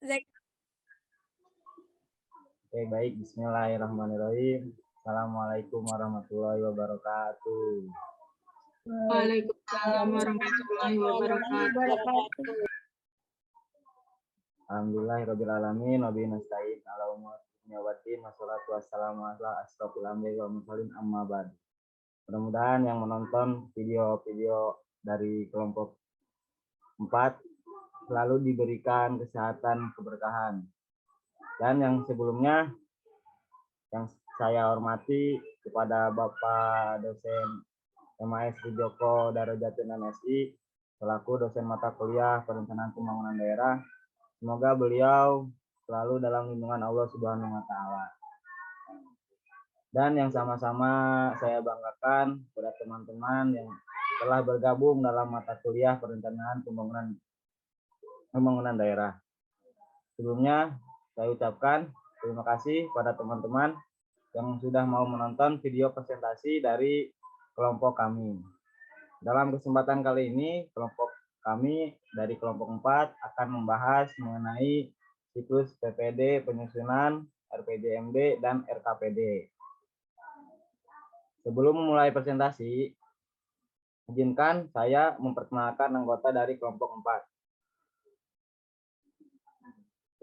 Oke, baik. Bismillahirrahmanirrahim. Assalamualaikum warahmatullahi wabarakatuh. Waalaikumsalam warahmatullahi wabarakatuh. Alhamdulillahirabbil alamin wa bihi nasta'in ala umuri waddin wassalatu wassalamu ala asrofil anbiya'i wal mursalin amma ba'd. Mudah-mudahan yang menonton video-video dari kelompok 4 selalu diberikan kesehatan, keberkahan. Dan yang sebelumnya yang saya hormati kepada Bapak dosen MAS Joko Darajatun MSI selaku dosen mata kuliah Perencanaan Pembangunan Daerah. Semoga beliau selalu dalam lindungan Allah Subhanahu wa taala. Dan yang sama-sama saya banggakan kepada teman-teman yang telah bergabung dalam mata kuliah Perencanaan Pembangunan Daerah. Sebelumnya saya ucapkan terima kasih pada teman-teman yang sudah mau menonton video presentasi dari kelompok kami. Dalam kesempatan kali ini, kelompok kami dari kelompok 4 akan membahas mengenai siklus PPD penyusunan, RPJMD, dan RKPD. Sebelum memulai presentasi, izinkan saya memperkenalkan anggota dari kelompok 4.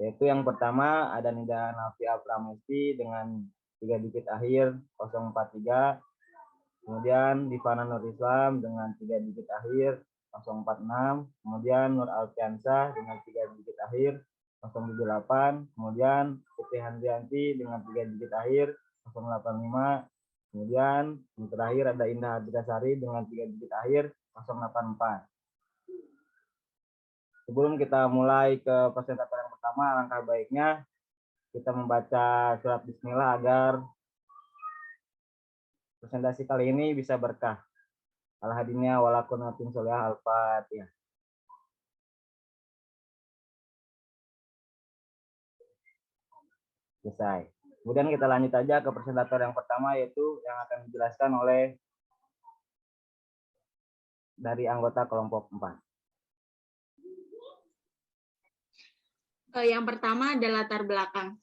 Yaitu yang pertama ada Nida Nafia Pramesti dengan 3 digit akhir 043. Kemudian Divana Nur Islam dengan 3 digit akhir 046. Kemudian Nur Alfiansyah dengan 3 digit akhir 078. Kemudian Siti Handrianti dengan 3 digit akhir 085. Kemudian yang terakhir ada Indah Abidasari dengan 3 digit akhir 084. Sebelum kita mulai ke presentasi yang pertama, alangkah baiknya kita membaca surat bismillah agar presentasi kali ini bisa berkah. Al-hadiniya walakunatin sholihah al-fatihah. Selesai. Kemudian kita lanjut aja ke presentator yang pertama, yaitu yang akan dijelaskan oleh dari anggota kelompok 4. Yang pertama adalah latar belakang.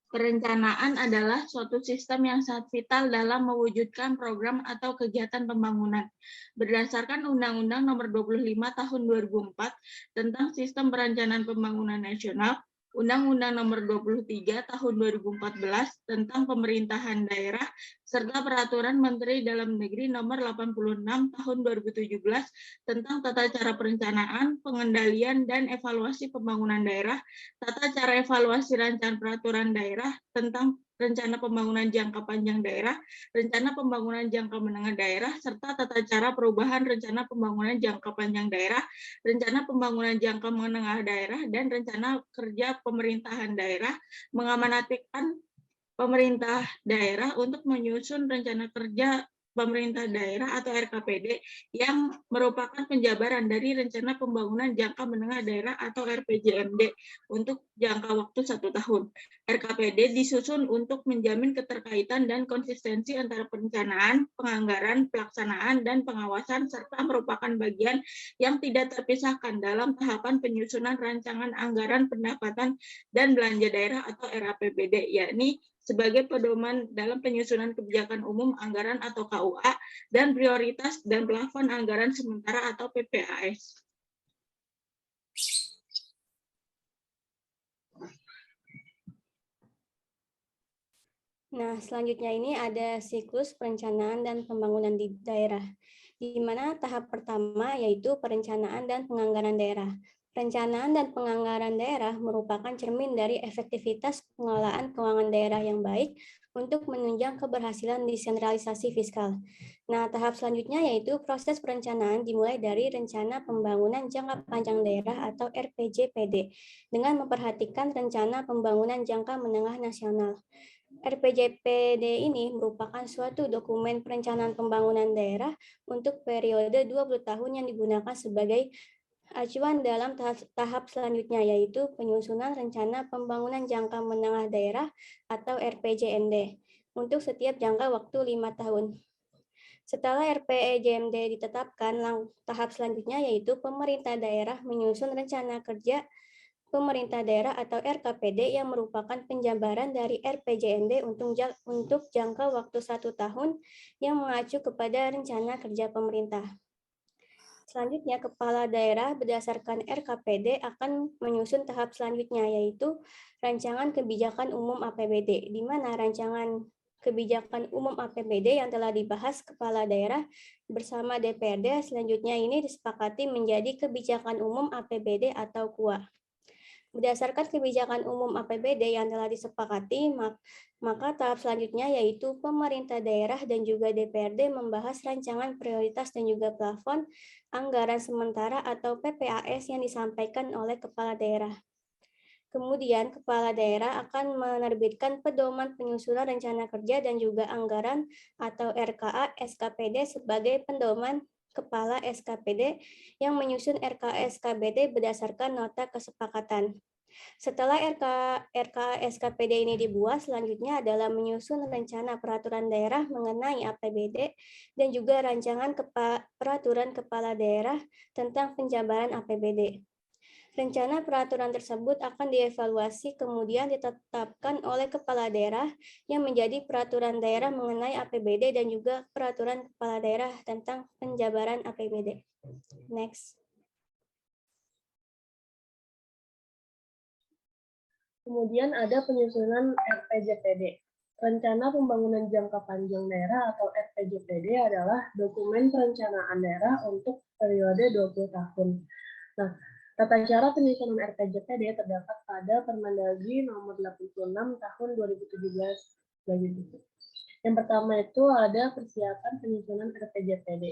Perencanaan adalah suatu sistem yang sangat vital dalam mewujudkan program atau kegiatan pembangunan. Berdasarkan Undang-Undang Nomor 25 Tahun 2004 tentang Sistem Perencanaan Pembangunan Nasional, Undang-Undang Nomor 23 Tahun 2014 tentang Pemerintahan Daerah, serta Peraturan Menteri Dalam Negeri Nomor 86 Tahun 2017 tentang Tata Cara Perencanaan, Pengendalian, dan Evaluasi Pembangunan Daerah, Tata Cara Evaluasi Rancangan Peraturan Daerah tentang Rencana Pembangunan Jangka Panjang Daerah, Rencana Pembangunan Jangka Menengah Daerah, serta Tata Cara Perubahan Rencana Pembangunan Jangka Panjang Daerah, Rencana Pembangunan Jangka Menengah Daerah, dan Rencana Kerja Pemerintahan Daerah, mengamanatkan pemerintah daerah untuk menyusun rencana kerja pemerintah daerah atau RKPD yang merupakan penjabaran dari rencana pembangunan jangka menengah daerah atau RPJMD untuk jangka waktu 1 tahun. RKPD disusun untuk menjamin keterkaitan dan konsistensi antara perencanaan, penganggaran, pelaksanaan, dan pengawasan, serta merupakan bagian yang tidak terpisahkan dalam tahapan penyusunan rancangan anggaran pendapatan dan belanja daerah atau RAPBD, yakni sebagai pedoman dalam penyusunan kebijakan umum anggaran atau KUA dan prioritas dan plafon anggaran sementara atau PPAS. Nah, selanjutnya ini ada siklus perencanaan dan pembangunan di daerah, di mana tahap pertama yaitu perencanaan dan penganggaran daerah. Perencanaan dan penganggaran daerah merupakan cermin dari efektivitas pengelolaan keuangan daerah yang baik untuk menunjang keberhasilan desentralisasi fiskal. Nah, tahap selanjutnya yaitu proses perencanaan dimulai dari Rencana Pembangunan Jangka Panjang Daerah atau RPJPD dengan memperhatikan Rencana Pembangunan Jangka Menengah Nasional. RPJPD ini merupakan suatu dokumen perencanaan pembangunan daerah untuk periode 20 tahun yang digunakan sebagai acuan dalam tahap selanjutnya, yaitu penyusunan rencana pembangunan jangka menengah daerah atau RPJMD untuk setiap jangka waktu 5 tahun. Setelah RPJMD ditetapkan, tahap selanjutnya yaitu pemerintah daerah menyusun rencana kerja pemerintah daerah atau RKPD yang merupakan penjabaran dari RPJMD untuk jangka waktu 1 tahun yang mengacu kepada rencana kerja pemerintah. Selanjutnya, kepala daerah berdasarkan RKPD akan menyusun tahap selanjutnya, yaitu rancangan kebijakan umum APBD, di mana rancangan kebijakan umum APBD yang telah dibahas kepala daerah bersama DPRD selanjutnya ini disepakati menjadi kebijakan umum APBD atau KUA. Berdasarkan kebijakan umum APBD yang telah disepakati, maka tahap selanjutnya yaitu pemerintah daerah dan juga DPRD membahas rancangan prioritas dan juga plafon anggaran sementara atau PPAS yang disampaikan oleh kepala daerah. Kemudian, kepala daerah akan menerbitkan pedoman penyusunan rencana kerja dan juga anggaran atau RKA SKPD sebagai pedoman kepala SKPD yang menyusun RKA SKPD berdasarkan nota kesepakatan. Setelah RKA SKPD ini dibuat, selanjutnya adalah menyusun rencana peraturan daerah mengenai APBD dan juga rancangan peraturan kepala daerah tentang penjabaran APBD. Rencana peraturan tersebut akan dievaluasi kemudian ditetapkan oleh kepala daerah yang menjadi peraturan daerah mengenai APBD dan juga peraturan kepala daerah tentang penjabaran APBD. Next. Kemudian ada penyusunan RPJPD. Rencana Pembangunan Jangka Panjang Daerah atau RPJPD adalah dokumen perencanaan daerah untuk periode 20 tahun. Nah, tata cara penyusunan RPJPD terdapat pada Permendagri nomor 86 tahun 2017. Yang pertama itu ada persiapan penyusunan RPJPD.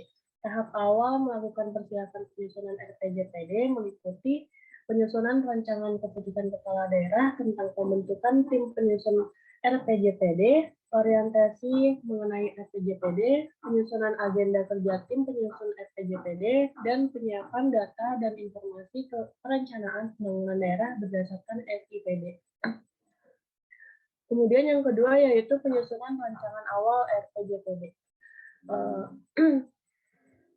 Tahap awal melakukan persiapan penyusunan RPJPD meliputi penyusunan rancangan keputusan kepala daerah tentang pembentukan tim penyusun RPJPD, orientasi mengenai RPJPD, penyusunan agenda kerja tim penyusun RPJPD, dan penyiapan data dan informasi ke perencanaan pembangunan daerah berdasarkan SIPD. Kemudian yang kedua yaitu penyusunan rancangan awal RPJPD.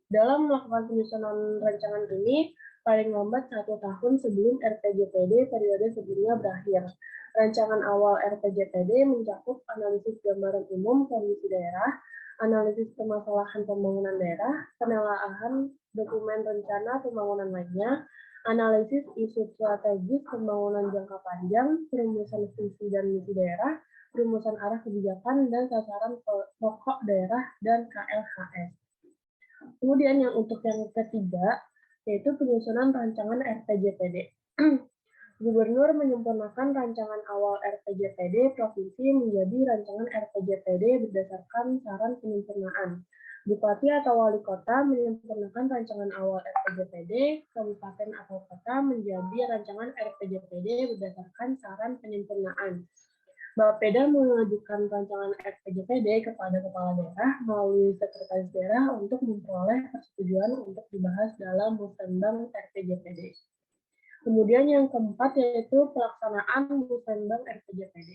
Dalam melakukan penyusunan rancangan ini, paling lambat 1 tahun sebelum RPJPD periode sebelumnya berakhir. Rancangan awal RPJPD mencakup analisis gambaran umum kondisi daerah, analisis permasalahan pembangunan daerah, penelaahan dokumen rencana pembangunan lainnya, analisis isu strategis pembangunan jangka panjang, perumusan visi dan misi daerah, perumusan arah kebijakan dan sasaran pokok daerah dan KLHS. Kemudian yang untuk yang ketiga, yaitu penyusunan rancangan RPJPD. Gubernur menyempurnakan rancangan awal RPJPD provinsi menjadi rancangan RPJPD berdasarkan saran penyempurnaan. Bupati atau wali kota menyempurnakan rancangan awal RPJPD, kabupaten atau kota menjadi rancangan RPJPD berdasarkan saran penyempurnaan. Bapeda mengajukan rancangan RPJPD kepada kepala daerah melalui sekretaris daerah untuk memperoleh persetujuan untuk dibahas dalam musrenbang RPJPD. Kemudian yang keempat yaitu pelaksanaan musrenbang RPJPD.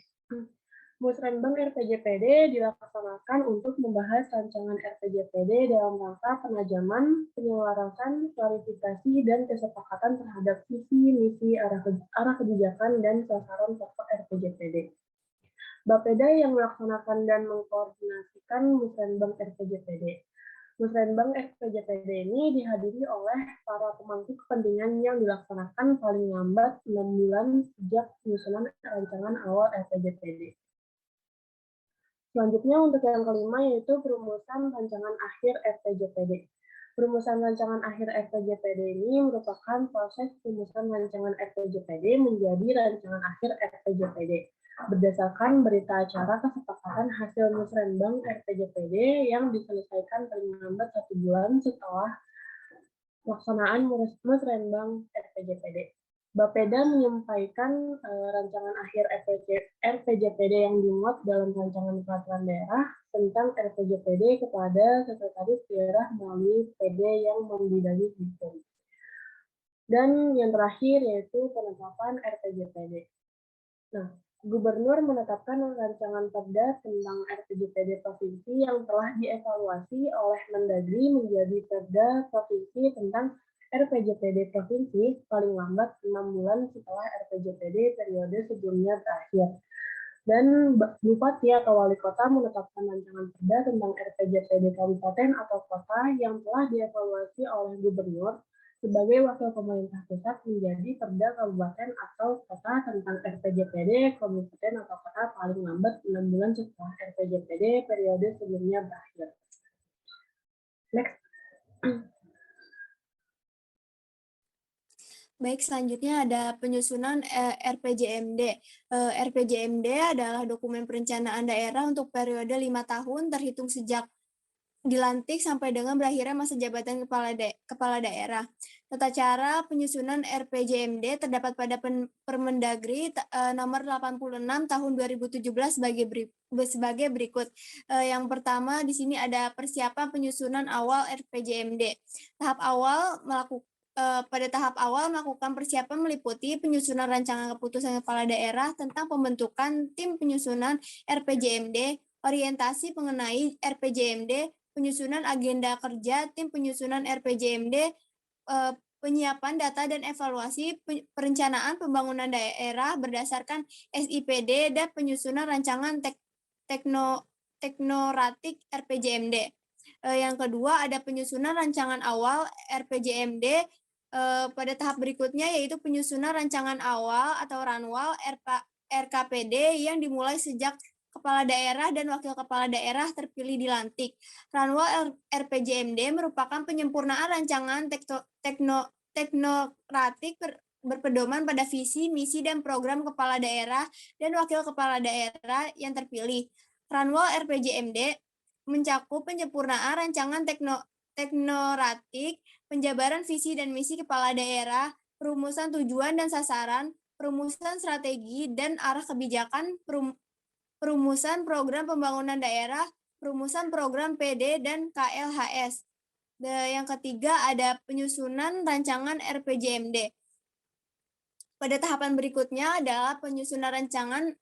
Musrenbang RPJPD dilaksanakan untuk membahas rancangan RPJPD dalam rangka penajaman, penyelarasan, klarifikasi, dan kesepakatan terhadap visi, misi, arah kebijakan, dan sasaran pokok RPJPD. Bapeda yang melaksanakan dan mengkoordinasikan musrenbang RPJPD. Musrenbang RPJPD ini dihadiri oleh para pemangku kepentingan yang dilaksanakan paling lambat 6 bulan sejak penyusunan rancangan awal RPJPD. Selanjutnya untuk yang kelima yaitu perumusan rancangan akhir RPJPD. Perumusan rancangan akhir RPJPD ini merupakan proses perumusan rancangan RPJPD menjadi rancangan akhir RPJPD berdasarkan berita acara kesepakatan hasil musrenbang RPJPD yang diselesaikan paling lambat 1 bulan setelah pelaksanaan musrenbang RPJPD. Bapeda menyampaikan rancangan akhir RPJPD yang dimuat dalam rancangan peraturan daerah tentang RPJPD kepada sekretaris daerah melalui PD yang membidangi hukum. Dan yang terakhir yaitu penetapan RPJPD. Nah, Gubernur menetapkan rancangan Perda tentang RPJPD provinsi yang telah dievaluasi oleh Mendagri menjadi Perda provinsi tentang RPJPD Provinsi paling lambat 6 bulan setelah RPJPD periode sebelumnya berakhir. Dan Bupati atau Wali Kota menetapkan rancangan perda tentang RPJPD Kabupaten atau Kota yang telah dievaluasi oleh Gubernur sebagai wakil pemerintah pusat menjadi perda Kabupaten atau Kota tentang RPJPD Kabupaten atau Kota paling lambat 6 bulan setelah RPJPD periode sebelumnya berakhir. Next. Baik, selanjutnya ada penyusunan RPJMD. RPJMD adalah dokumen perencanaan daerah untuk periode 5 tahun terhitung sejak dilantik sampai dengan berakhirnya masa jabatan kepala daerah. Tata cara penyusunan RPJMD terdapat pada Permendagri nomor 86 tahun 2017 sebagai berikut. Yang pertama di sini ada persiapan penyusunan awal RPJMD. Pada tahap awal melakukan persiapan meliputi penyusunan rancangan keputusan kepala daerah tentang pembentukan tim penyusunan RPJMD, orientasi mengenai RPJMD, penyusunan agenda kerja tim penyusunan RPJMD, penyiapan data dan evaluasi perencanaan pembangunan daerah berdasarkan SIPD, dan penyusunan rancangan teknoratik RPJMD. Yang kedua ada penyusunan rancangan awal RPJMD pada tahap berikutnya, yaitu penyusunan rancangan awal atau ranwal RKPD yang dimulai sejak kepala daerah dan wakil kepala daerah terpilih dilantik. Ranwal RPJMD merupakan penyempurnaan rancangan teknokratik berpedoman pada visi, misi, dan program kepala daerah dan wakil kepala daerah yang terpilih. Ranwal RPJMD mencakup penyempurnaan rancangan teknoratik, penjabaran visi dan misi kepala daerah, perumusan tujuan dan sasaran, perumusan strategi dan arah kebijakan, perumusan program pembangunan daerah, perumusan program PD dan KLHS. Yang ketiga ada penyusunan rancangan RPJMD. Pada tahapan berikutnya adalah penyusunan rancangan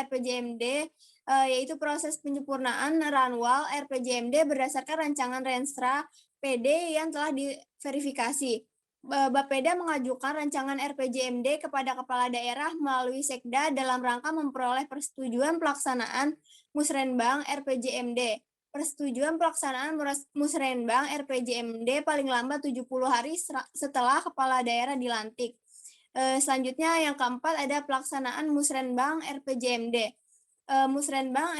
RPJMD, yaitu proses penyempurnaan ranwal RPJMD berdasarkan rancangan Renstra PD yang telah diverifikasi. Bapeda mengajukan rancangan RPJMD kepada kepala daerah melalui Sekda dalam rangka memperoleh persetujuan pelaksanaan Musrenbang RPJMD. Persetujuan pelaksanaan Musrenbang RPJMD paling lambat 70 hari setelah kepala daerah dilantik. Selanjutnya yang keempat ada pelaksanaan Musrenbang RPJMD. Musrenbang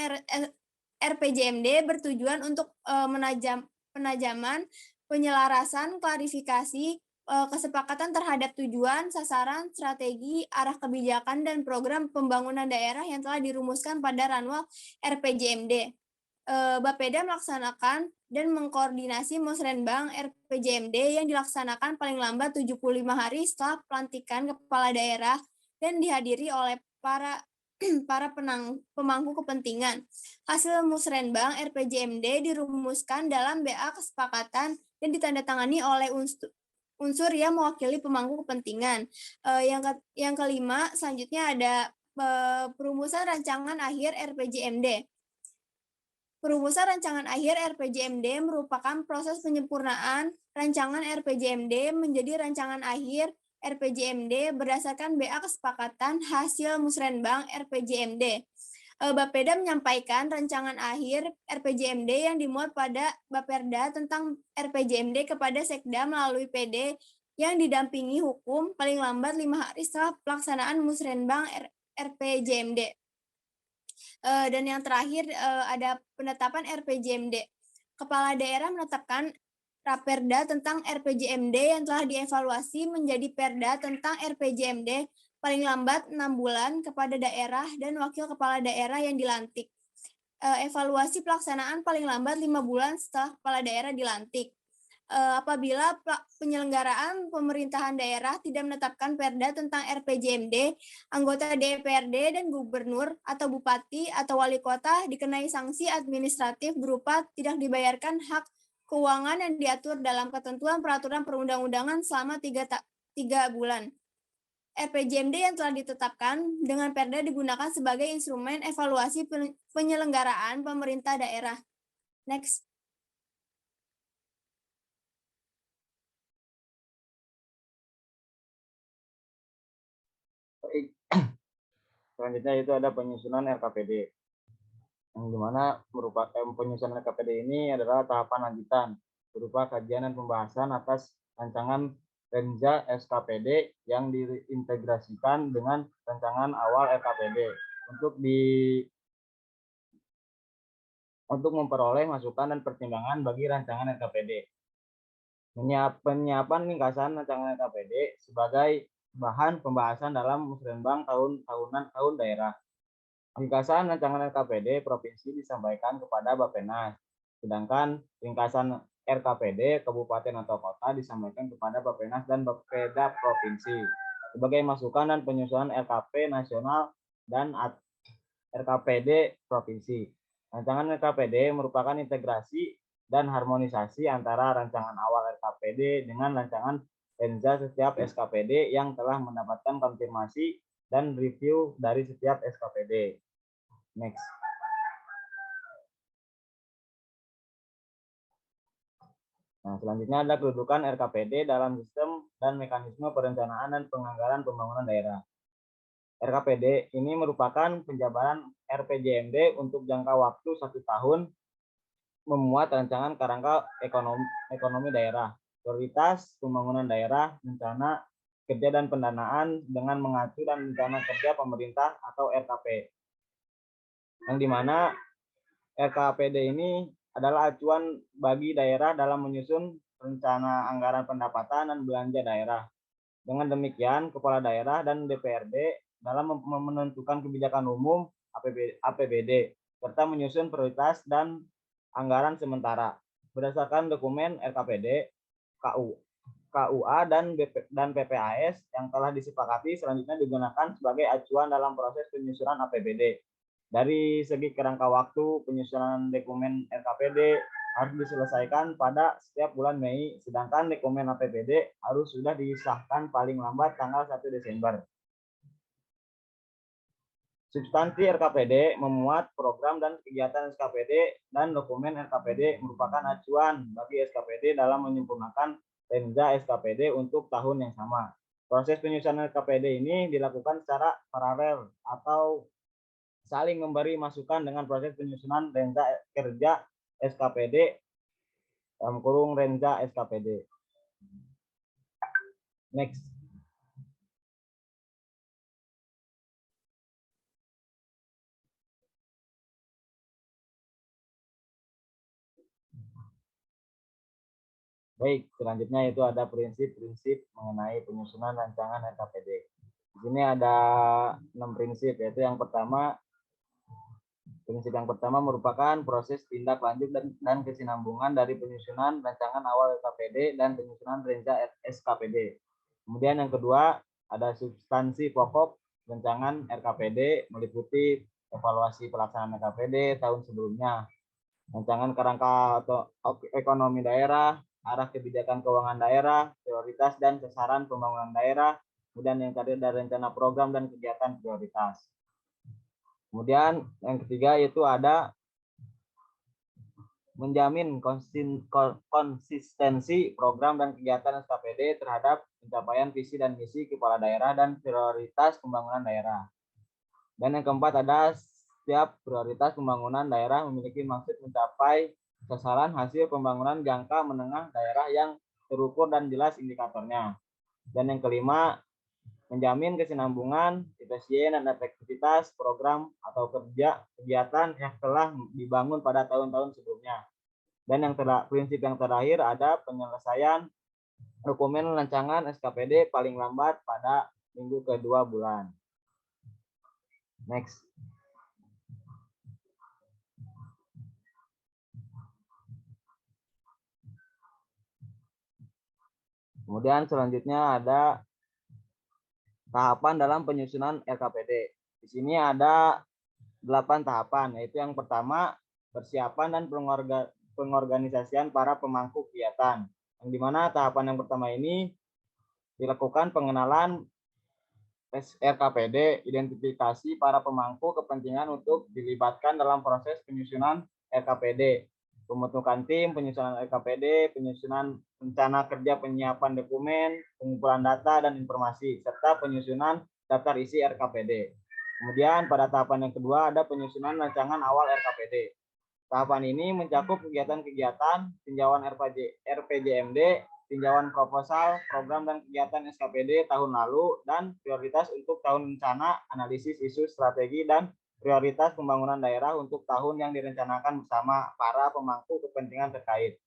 RPJMD bertujuan untuk penajaman, penyelarasan, klarifikasi, kesepakatan terhadap tujuan, sasaran, strategi, arah kebijakan, dan program pembangunan daerah yang telah dirumuskan pada Ranwal RPJMD. Bapeda melaksanakan dan mengkoordinasi Musrenbang RPJMD yang dilaksanakan paling lambat 75 hari setelah pelantikan kepala daerah dan dihadiri oleh para pemangku kepentingan. Hasil Musrenbang RPJMD dirumuskan dalam BA kesepakatan dan ditandatangani oleh unsur yang mewakili pemangku kepentingan. Yang kelima, selanjutnya ada perumusan rancangan akhir RPJMD. Perumusan rancangan akhir RPJMD merupakan proses penyempurnaan rancangan RPJMD menjadi rancangan akhir RPJMD berdasarkan BA kesepakatan hasil Musrenbang RPJMD. Bapeda menyampaikan rancangan akhir RPJMD yang dimuat pada Baperda tentang RPJMD kepada Sekda melalui PD yang didampingi hukum paling lambat 5 hari setelah pelaksanaan Musrenbang RPJMD. Dan yang terakhir ada penetapan RPJMD. Kepala daerah menetapkan Raperda tentang RPJMD yang telah dievaluasi menjadi Perda tentang RPJMD paling lambat 6 bulan kepada daerah dan wakil kepala daerah yang dilantik. Evaluasi pelaksanaan paling lambat 5 bulan setelah kepala daerah dilantik. Apabila penyelenggaraan pemerintahan daerah tidak menetapkan Perda tentang RPJMD, anggota DPRD dan gubernur atau bupati atau wali kota dikenai sanksi administratif berupa tidak dibayarkan hak keuangan yang diatur dalam ketentuan peraturan perundang-undangan selama 3 bulan. RPJMD yang telah ditetapkan dengan Perda digunakan sebagai instrumen evaluasi penyelenggaraan pemerintah daerah. Next. Selanjutnya itu ada penyusunan RKPD. Yang dimana merupakan penyusunan RKPD ini adalah tahapan lanjutan berupa kajian dan pembahasan atas rancangan Renza SKPD yang diintegrasikan dengan rancangan awal RKPD untuk memperoleh masukan dan pertimbangan bagi rancangan RKPD. Penyiapan ringkasan rancangan RKPD sebagai bahan pembahasan dalam musrenbang tahun daerah. Ringkasan rancangan RKPD provinsi disampaikan kepada Bappenas, sedangkan ringkasan RKPD kabupaten atau kota disampaikan kepada Bappenas dan Bapeda provinsi sebagai masukan dan penyusunan RKP nasional dan RKPD provinsi. Rancangan RKPD merupakan integrasi dan harmonisasi antara rancangan awal RKPD dengan rancangan Renza setiap SKPD yang telah mendapatkan konfirmasi dan review dari setiap SKPD. Next. Nah, selanjutnya ada kedudukan RKPD dalam sistem dan mekanisme perencanaan dan penganggaran pembangunan daerah. RKPD ini merupakan penjabaran RPJMD untuk jangka waktu 1 tahun, memuat rancangan kerangka ekonomi daerah, prioritas pembangunan daerah, rencana kerja dan pendanaan dengan mengacu dan rencana kerja pemerintah atau RKP. Yang dimana RKPD ini adalah acuan bagi daerah dalam menyusun rencana anggaran pendapatan dan belanja daerah. Dengan demikian, kepala daerah dan DPRD dalam menentukan kebijakan umum APBD serta menyusun prioritas dan anggaran sementara berdasarkan dokumen RKPD, KUA dan PPAS yang telah disepakati selanjutnya digunakan sebagai acuan dalam proses penyusunan APBD. Dari segi kerangka waktu, penyusunan dokumen RKPD harus diselesaikan pada setiap bulan Mei, sedangkan dokumen APBD harus sudah disahkan paling lambat tanggal 1 Desember. Substansi RKPD memuat program dan kegiatan SKPD, dan dokumen RKPD merupakan acuan bagi SKPD dalam menyempurnakan Renza SKPD untuk tahun yang sama. Proses penyusunan RKPD ini dilakukan secara paralel atau saling memberi masukan dengan proses penyusunan Renza kerja SKPD Renza SKPD. Next. Baik, selanjutnya itu ada prinsip-prinsip mengenai penyusunan rancangan RKPD. Di sini ada 6 prinsip, yaitu prinsip yang pertama merupakan proses tindak lanjut dan kesinambungan dari penyusunan rancangan awal RKPD dan penyusunan Renza SKPD. Kemudian yang kedua ada substansi pokok rancangan RKPD meliputi evaluasi pelaksanaan RKPD tahun sebelumnya, rancangan kerangka ekonomi daerah, arah kebijakan keuangan daerah, prioritas dan sasaran pembangunan daerah, kemudian yang ketiga ada rencana program dan kegiatan prioritas. Kemudian yang ketiga yaitu ada menjamin konsistensi program dan kegiatan SKPD terhadap pencapaian visi dan misi kepala daerah dan prioritas pembangunan daerah. Dan yang keempat ada setiap prioritas pembangunan daerah memiliki maksud mencapai sasaran hasil pembangunan jangka menengah daerah yang terukur dan jelas indikatornya. Dan yang kelima, menjamin kesinambungan, efisien, dan efektivitas program atau kegiatan yang telah dibangun pada tahun-tahun sebelumnya. Dan yang prinsip yang terakhir ada penyelesaian dokumen rancangan SKPD paling lambat pada minggu kedua bulan. Next. Kemudian selanjutnya ada tahapan dalam penyusunan RKPD. Di sini ada 8 tahapan, yaitu yang pertama persiapan dan pengorganisasian para pemangku kegiatan. Yang dimana tahapan yang pertama ini dilakukan pengenalan RKPD, identifikasi para pemangku kepentingan untuk dilibatkan dalam proses penyusunan RKPD, pembentukan tim penyusunan RKPD, penyusunan rencana kerja penyiapan dokumen, pengumpulan data dan informasi, serta penyusunan daftar isi RKPD. Kemudian pada tahapan yang kedua ada penyusunan rancangan awal RKPD. Tahapan ini mencakup kegiatan-kegiatan tinjauan RPJMD, tinjauan proposal, program dan kegiatan SKPD tahun lalu, dan prioritas untuk tahun rencana, analisis isu strategi, dan prioritas pembangunan daerah untuk tahun yang direncanakan bersama para pemangku kepentingan terkait.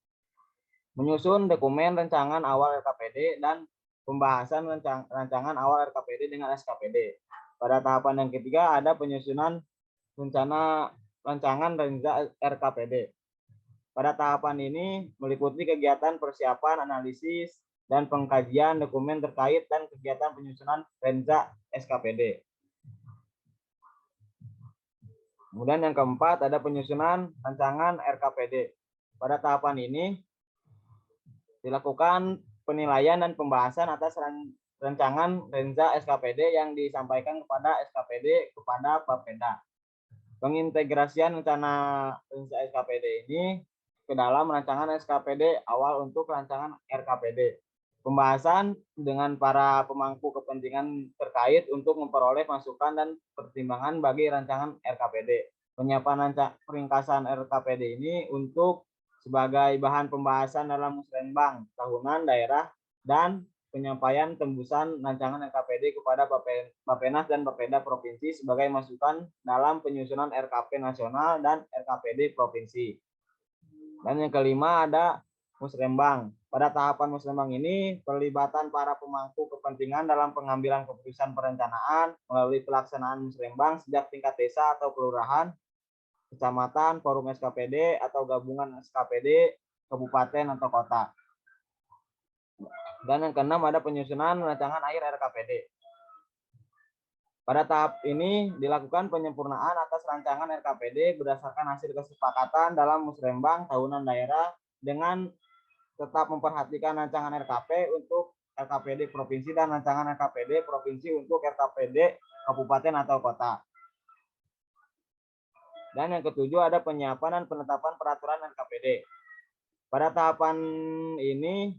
Menyusun dokumen rancangan awal RKPD dan pembahasan rancangan awal RKPD dengan SKPD. Pada tahapan yang ketiga ada penyusunan rancangan Renza RKPD. Pada tahapan ini meliputi kegiatan persiapan, analisis, dan pengkajian dokumen terkait dan kegiatan penyusunan Renza SKPD. Kemudian yang keempat ada penyusunan rancangan RKPD. Pada tahapan ini dilakukan penilaian dan pembahasan atas rancangan Renza SKPD yang disampaikan kepada SKPD kepada Bapeda. Pengintegrasian rencana Renza SKPD ini ke dalam rancangan SKPD awal untuk rancangan RKPD. Pembahasan dengan para pemangku kepentingan terkait untuk memperoleh masukan dan pertimbangan bagi rancangan RKPD. Penyiapan ringkasan RKPD ini untuk sebagai bahan pembahasan dalam musrenbang tahunan daerah dan penyampaian tembusan rancangan RKPD kepada Bapenas dan Bapeda Provinsi sebagai masukan dalam penyusunan RKP nasional dan RKPD Provinsi. Dan yang kelima ada musrenbang. Pada tahapan musrenbang ini, perlibatan para pemangku kepentingan dalam pengambilan keputusan perencanaan melalui pelaksanaan musrenbang sejak tingkat desa atau kelurahan, kecamatan, forum SKPD atau gabungan SKPD, kabupaten atau kota. Dan yang keenam ada penyusunan rancangan akhir RKPD. Pada tahap ini dilakukan penyempurnaan atas rancangan RKPD berdasarkan hasil kesepakatan dalam musrenbang tahunan daerah dengan tetap memperhatikan rancangan RKP untuk RKPD provinsi dan rancangan RKPD provinsi untuk RKPD kabupaten atau kota. Dan yang ketujuh ada penyiapan dan penetapan peraturan RKPD. Pada tahapan ini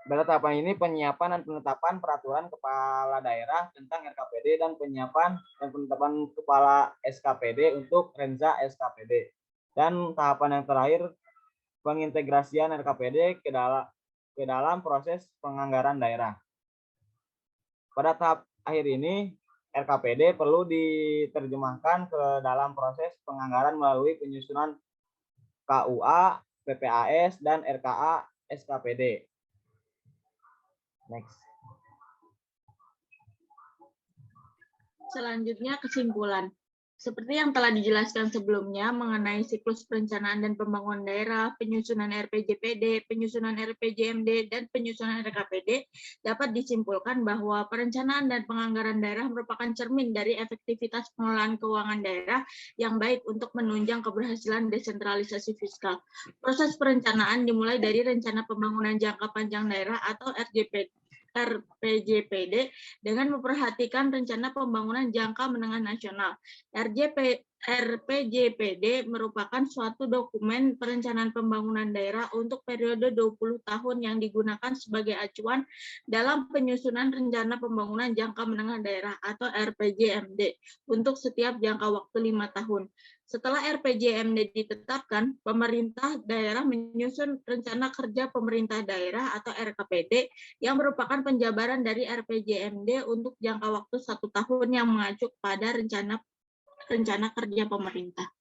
pada tahapan ini penyiapan dan penetapan peraturan kepala daerah tentang RKPD dan penyiapan dan penetapan kepala SKPD untuk Renza SKPD. Dan tahapan yang terakhir pengintegrasian RKPD ke dalam proses penganggaran daerah. Pada tahap akhir ini RKPD perlu diterjemahkan ke dalam proses penganggaran melalui penyusunan KUA, PPAS, dan RKA SKPD. Next. Selanjutnya kesimpulan. Seperti yang telah dijelaskan sebelumnya mengenai siklus perencanaan dan pembangunan daerah, penyusunan RPJPD, penyusunan RPJMD, dan penyusunan RKPD, dapat disimpulkan bahwa perencanaan dan penganggaran daerah merupakan cermin dari efektivitas pengelolaan keuangan daerah yang baik untuk menunjang keberhasilan desentralisasi fiskal. Proses perencanaan dimulai dari rencana pembangunan jangka panjang daerah atau RPJPD dengan memperhatikan rencana pembangunan jangka menengah nasional. RPJPD merupakan suatu dokumen perencanaan pembangunan daerah untuk periode 20 tahun yang digunakan sebagai acuan dalam penyusunan rencana pembangunan jangka menengah daerah atau RPJMD untuk setiap jangka waktu 5 tahun. Setelah RPJMD ditetapkan, pemerintah daerah menyusun rencana kerja pemerintah daerah atau RKPD yang merupakan penjabaran dari RPJMD untuk jangka waktu 1 tahun yang mengacu pada rencana kerja pemerintah.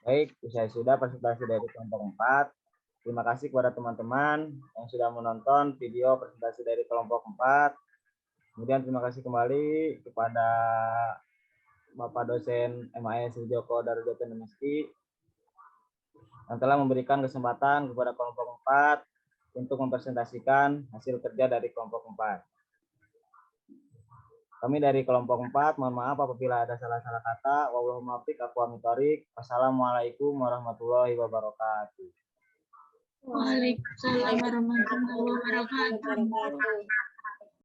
Baik, usai sudah presentasi dari kelompok 4. Terima kasih kepada teman-teman yang sudah menonton video presentasi dari kelompok 4. Kemudian terima kasih kembali kepada Bapak dosen MAS Joko Darujoto Meski yang telah memberikan kesempatan kepada kelompok 4 untuk mempresentasikan hasil kerja dari kelompok 4. Kami dari kelompok 4, mohon maaf apabila ada salah-salah kata. Wallahul muwaffiq, aqwamit thoriq. Wassalamualaikum warahmatullahi wabarakatuh. Waalaikumsalam warahmatullahi wabarakatuh.